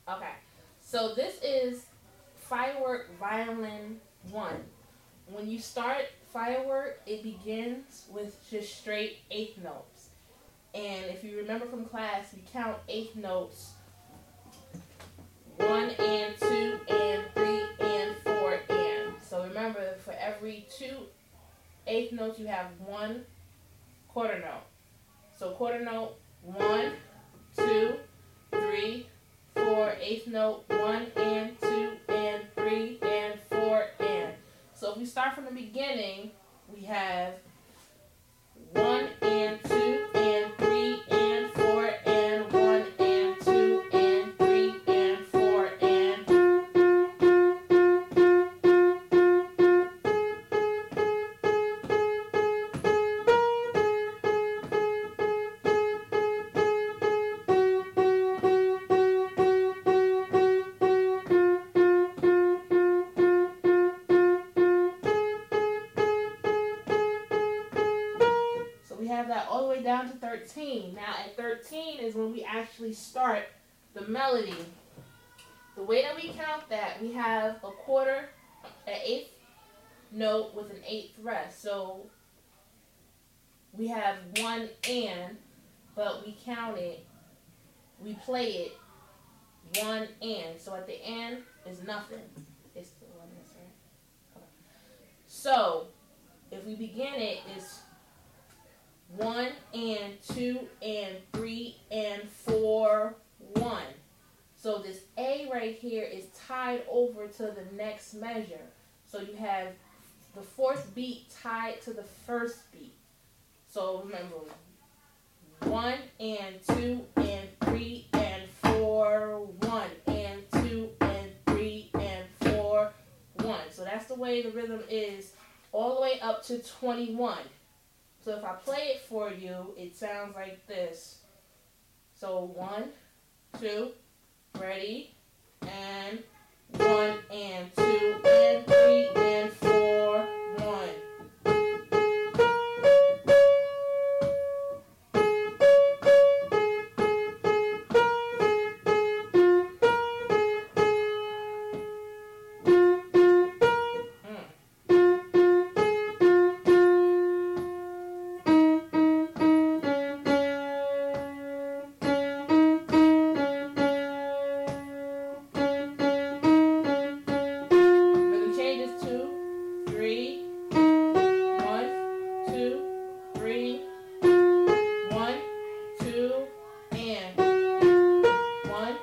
Okay. So this is Firework Violin 1. When you start Firework, it begins with just straight eighth notes. And if you remember from class, you count eighth notes 1 and 2 and 3 and 4 and. So remember, for every two eighth notes, you have one quarter note. So quarter note 1, 2, 3, 4, eighth note 1 and 2 and 3 and 4 and. So if we start from the beginning, we have 1 and 2 and 3 and 4 and 1 and 2 and 3 and 4 and. So we have that all the way down to 13. Now at 13 is when we actually start the melody. The way that we count that, we have a quarter, an eighth note with an eighth rest. So we have one and, but we count it, we play it one and. So at the end is nothing. It's the one that's right. Okay. So if we begin it, it's 1 and 2 and 3 and 4, 1. So this A right here is tied over to the next measure. So you have the fourth beat tied to the first beat. So remember, 1 and 2 and 3 and 4, 1 and 2 and 3 and 4, 1. So that's the way the rhythm is all the way up to 21. So if I play it for you, it sounds like this. So 1, 2, ready, and 1 and 2 and 3 and 4, 1. Rhythm changes 2, 3, 1, 2, 3, 1, 2, and 1,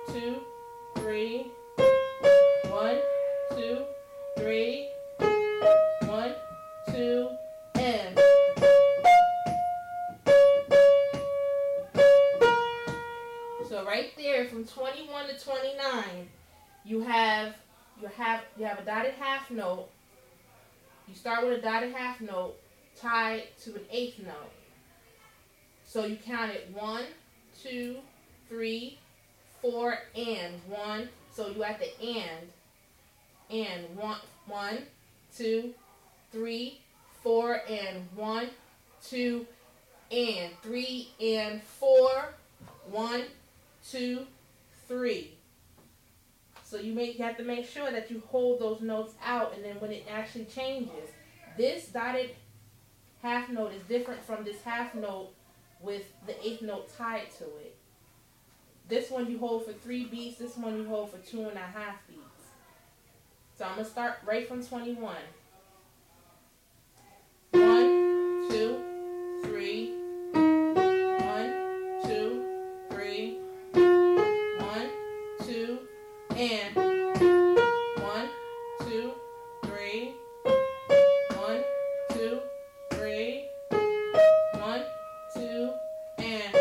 2, 3, 1, 2, 3, 1, 2, and. So right there from 21 to 29, you have a dotted half note. You start with a dotted half note tied to an eighth note. So you count it 1, 2, 3, 4, and 1. So you at the and 1, 2, 3, 4, and 1, 2, and 3 and 4, 1, 2, 3. So you have to make sure that you hold those notes out, and then when it actually changes, this dotted half note is different from this half note with the eighth note tied to it. This one you hold for 3 beats, this one you hold for 2.5 beats. So I'm going to start right from 21. 1, 2, 3. 1, 2, 3. 1, 2, and 1, 2, 3. 1, 2, 3. 1, 2, and.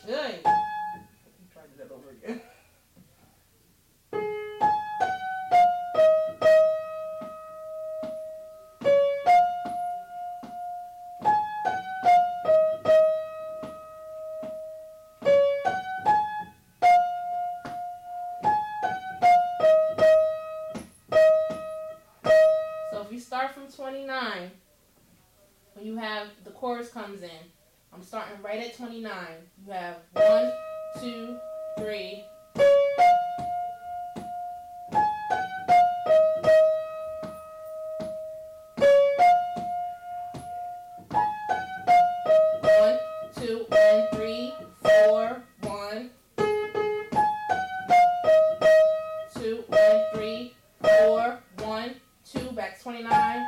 Good. Try that over. if you start from 29, when you have the chorus comes in, I'm starting right at 29. You have 1, 2, 3. Back 29.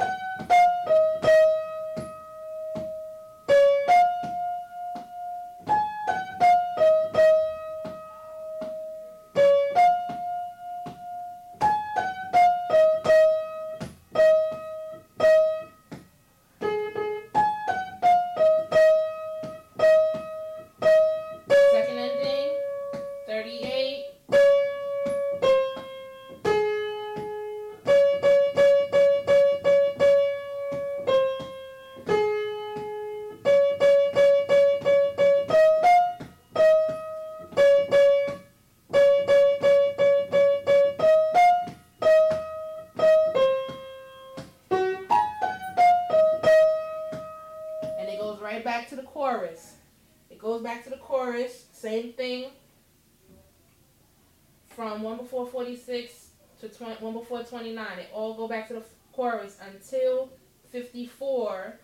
Second ending, 38. Right back to the chorus. It goes back to the chorus. Same thing from 1 before 46 to 1 before 29. It all go back to the chorus until 54,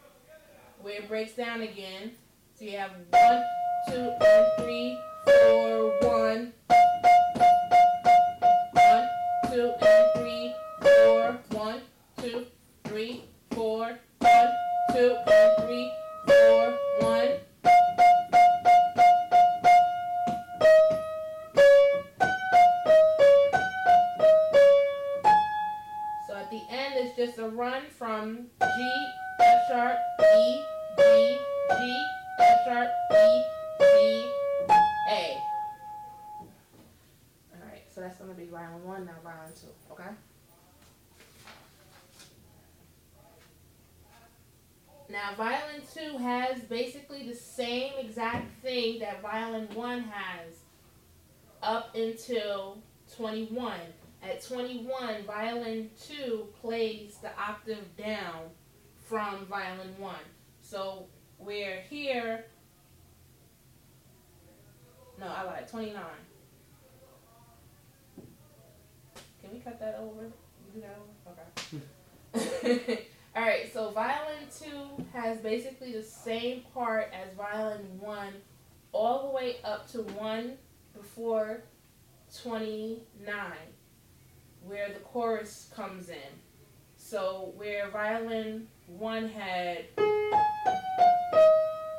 where it breaks down again. So you have 1, 2, and 3, 4, 1. 1, 2, and 3, 4, 1, 2, 3, 4, 1, 2, and 3, 4, 1. So at the end, it's just a run from G, F sharp, E, G, G, F sharp, E, G, A. Alright, so that's going to be violin 1, now violin 2, okay? Now, violin 2 has basically the same exact thing that violin 1 has up until 21. At 21, violin 2 plays the octave down from violin 1. So, we're here, no, I lied, 29. Can we cut that over? You do that over? Okay. Alright, so violin 2 has basically the same part as violin 1 all the way up to 1 before 29, where the chorus comes in. So where violin 1 had,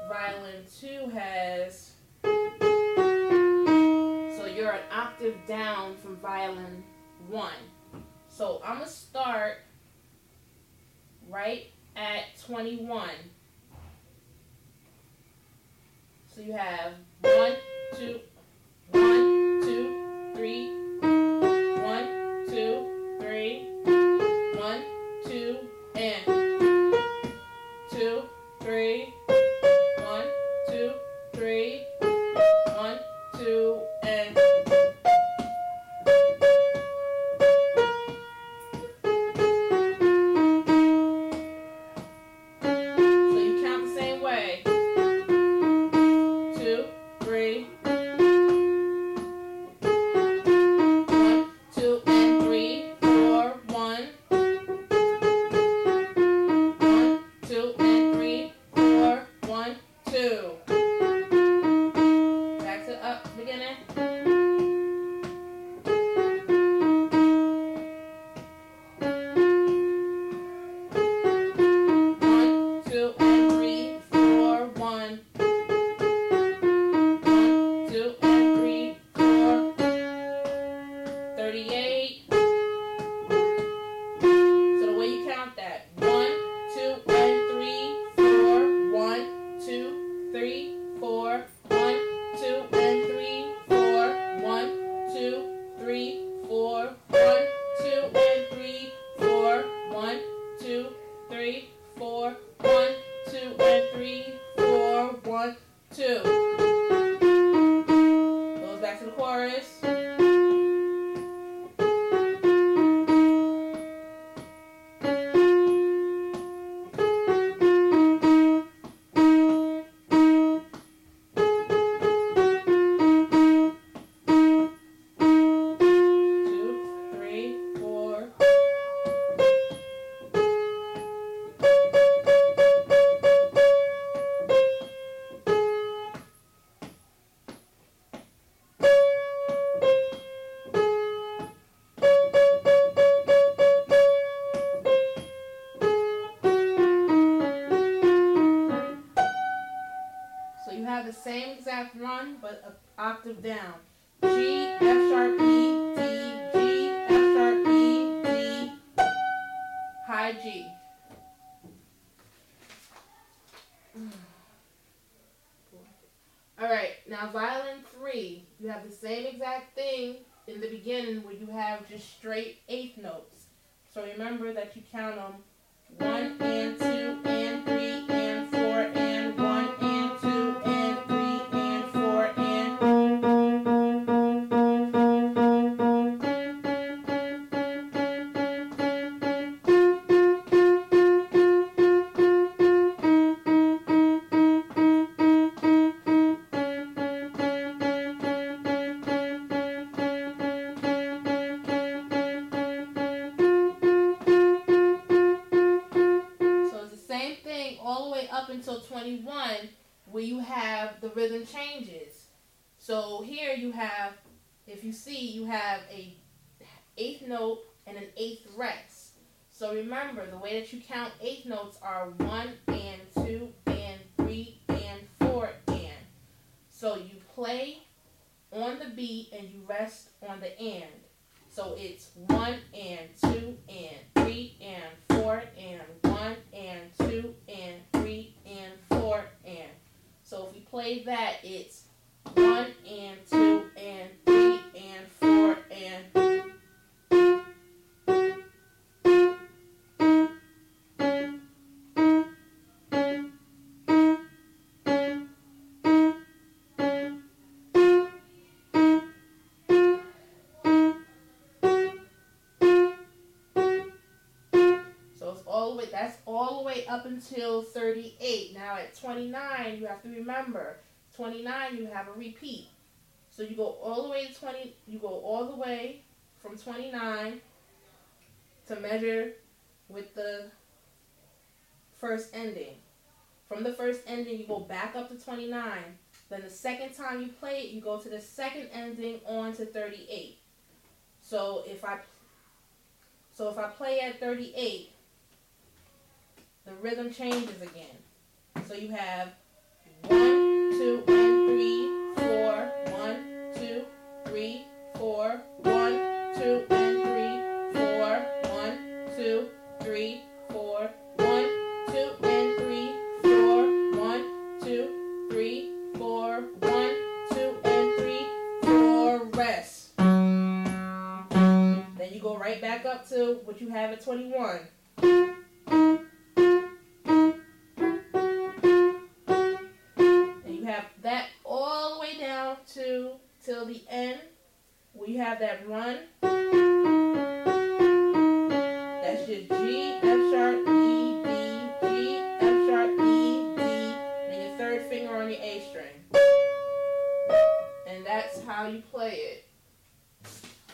violin 2 has, so you're an octave down from violin 1. So I'm going to start right at 21. So you have 1, 2, 1, 2, 3, 1, 2, 3, 1, 2, and 2, 3, 1, 2, 3, 1, 2, and four, same exact run, but an octave down. G, F sharp, E, D, G, F sharp, E, D, high G. Alright, now violin 3, you have the same exact thing in the beginning where you have just straight eighth notes. So remember that you count them 1 and 2 and 3 and 4 and 1 and 2 and 3 and 4 and. All the way up until 21 where you have the rhythm changes. So here you have, if you see, you have a eighth note and an eighth rest. So remember, the way that you count eighth notes are 1 and 2 and 3 and 4 and. So you play on the beat and you rest on the and. So it's 1 and 2 and 3 and 4 and 1 and 2 and 3 and 4 and. So if we play that, it's 1 and 2 and 3 and 4 and. That's all the way up until 38. Now at 29, you have to remember, 29 you have a repeat. So you go all the way to 20, you go all the way from 29 to measure with the first ending. From the first ending, you go back up to 29. Then the second time you play it, you go to the second ending on to 38. So if I play at 38, the rhythm changes again. So you have 1, 2, and 3, 4, 1, 2, 3, 4, 1, 2, and 3, 4, 1, 2, 3, 4, 1, 2, and 3, 4, 1, 2, 3, 4, 1, 2, and 3, 4, rest. Then you go right back up to what you have at 21. That all the way down to till the end where you have that run